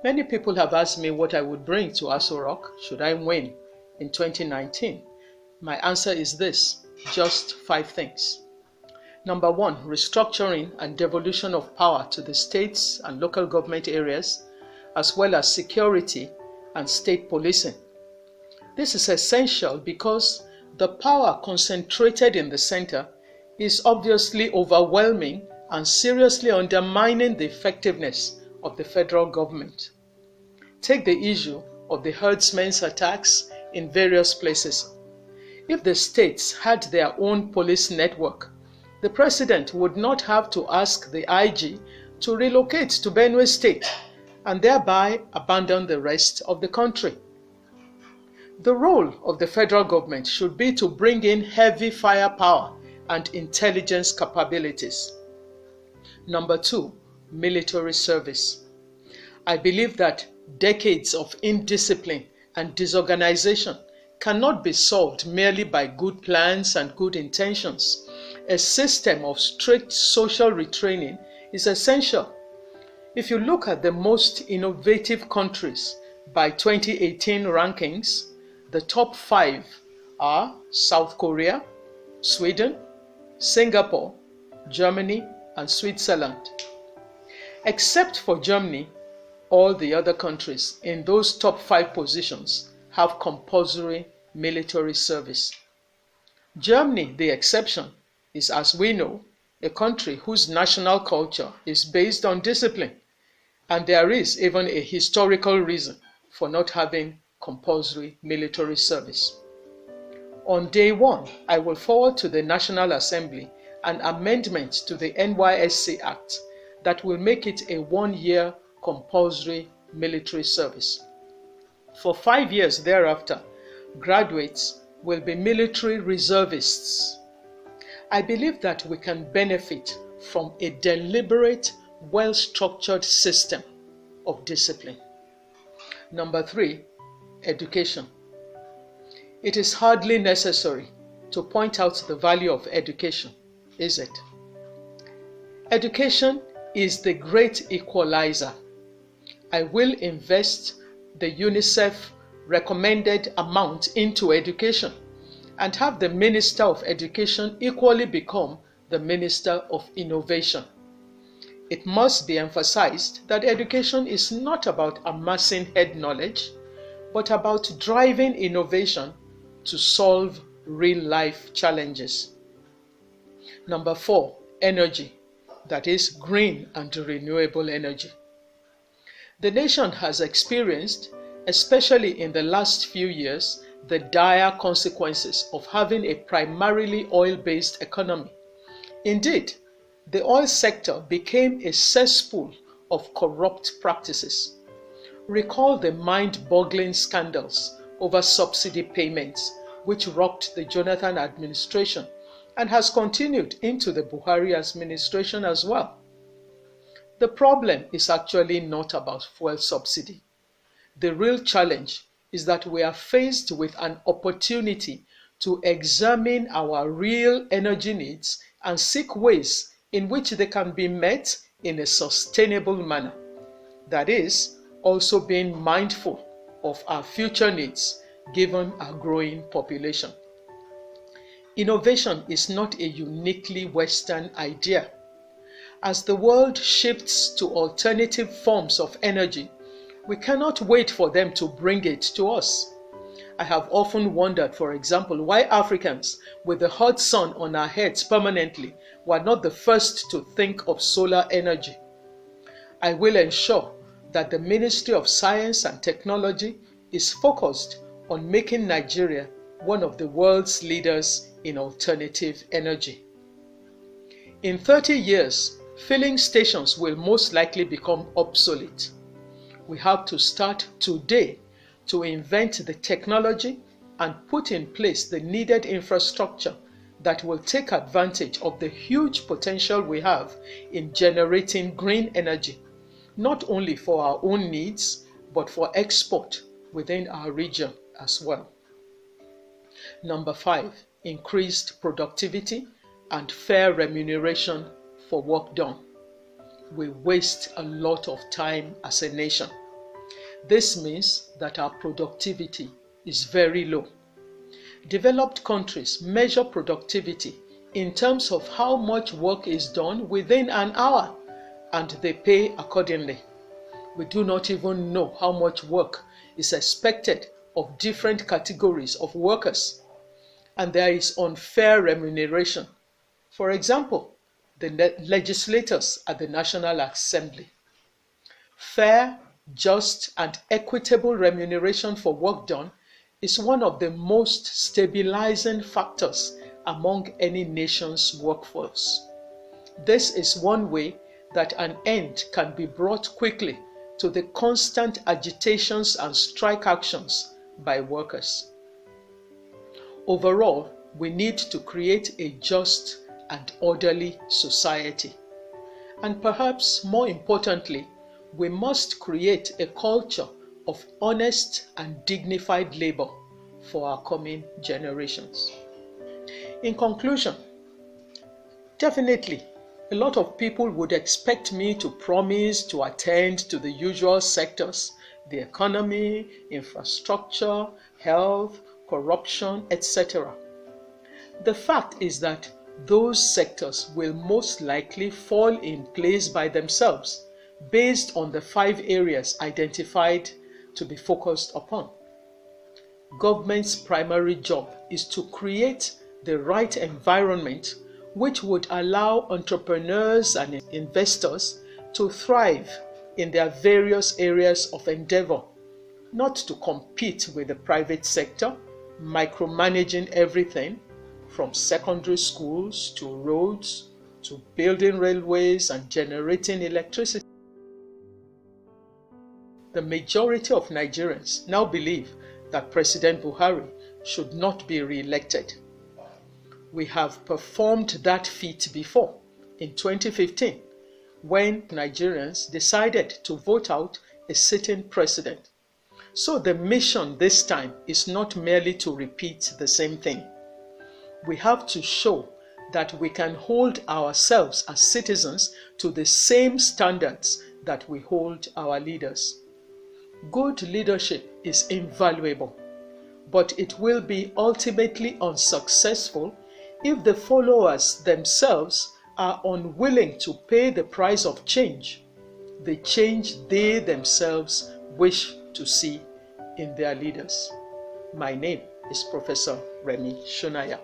Many people have asked me what I would bring to Aso Rock should I win in 2019. My answer is this: just 5 things. Number 1, restructuring and devolution of power to the states and local government areas, as well as security and state policing. This is essential because the power concentrated in the center is obviously overwhelming and seriously undermining the effectiveness of the federal government. Take the issue of the herdsmen's attacks in various places. If the states had their own police network, the president would not have to ask the IG to relocate to Benue State and thereby abandon the rest of the country. The role of the federal government should be to bring in heavy firepower and intelligence capabilities. Number 2, military service. I believe that decades of indiscipline and disorganization cannot be solved merely by good plans and good intentions. A system of strict social retraining is essential. If you look at the most innovative countries by 2018 rankings, the top 5 are South Korea, Sweden, Singapore, Germany, and Switzerland. Except for Germany, all the other countries in those top 5 positions have compulsory military service. Germany, the exception, is, as we know, a country whose national culture is based on discipline, and there is even a historical reason for not having compulsory military service. On day 1, I will forward to the National Assembly an amendment to the NYSC Act that will make it a 1-year compulsory military service. For 5 years thereafter, graduates will be military reservists. I believe that we can benefit from a deliberate, well-structured system of discipline. Number 3, education. It is hardly necessary to point out the value of education, is it? Education is the great equalizer. I will invest the UNICEF recommended amount into education and have the Minister of Education equally become the Minister of Innovation. It must be emphasized that education is not about amassing head knowledge, but about driving innovation to solve real-life challenges. Number 4, energy, that is green and renewable energy. The nation has experienced, especially in the last few years, the dire consequences of having a primarily oil-based economy. Indeed, the oil sector became a cesspool of corrupt practices. Recall the mind-boggling scandals over subsidy payments, which rocked the Jonathan administration and has continued into the Buhari administration as well. The problem is actually not about fuel subsidy. The real challenge is that we are faced with an opportunity to examine our real energy needs and seek ways in which they can be met in a sustainable manner. That is, also being mindful of our future needs given our growing population. Innovation is not a uniquely Western idea. As the world shifts to alternative forms of energy, we cannot wait for them to bring it to us. I have often wondered, for example, why Africans with the hot sun on our heads permanently were not the first to think of solar energy. I will ensure that the Ministry of Science and Technology is focused on making Nigeria one of the world's leaders in alternative energy. In 30 years, filling stations will most likely become obsolete. We have to start today to invent the technology and put in place the needed infrastructure that will take advantage of the huge potential we have in generating green energy, not only for our own needs, but for export within our region as well. Number 5, increased productivity and fair remuneration for work done. We waste a lot of time as a nation. This means that our productivity is very low. Developed countries measure productivity in terms of how much work is done within an hour, and they pay accordingly. We do not even know how much work is expected of different categories of workers, and there is unfair remuneration. For example, the legislators at the National Assembly. Fair, just, and equitable remuneration for work done is one of the most stabilizing factors among any nation's workforce. This is one way that an end can be brought quickly to the constant agitations and strike actions by workers. Overall, we need to create a just and orderly society. And perhaps more importantly, we must create a culture of honest and dignified labor for our coming generations. In conclusion, definitely, a lot of people would expect me to promise to attend to the usual sectors, the economy, infrastructure, health, corruption, etc. The fact is that those sectors will most likely fall in place by themselves based on the 5 areas identified to be focused upon. Government's primary job is to create the right environment which would allow entrepreneurs and investors to thrive in their various areas of endeavor, not to compete with the private sector, micromanaging everything from secondary schools to roads to building railways and generating electricity. The majority of Nigerians now believe that President Buhari should not be re-elected. We have performed that feat before in 2015 when Nigerians decided to vote out a sitting president. So the mission this time is not merely to repeat the same thing. We have to show that we can hold ourselves as citizens to the same standards that we hold our leaders. Good leadership is invaluable, but it will be ultimately unsuccessful if the followers themselves are unwilling to pay the price of change, the change they themselves wish to see in their leaders. My name is Professor Remi Sonaiya.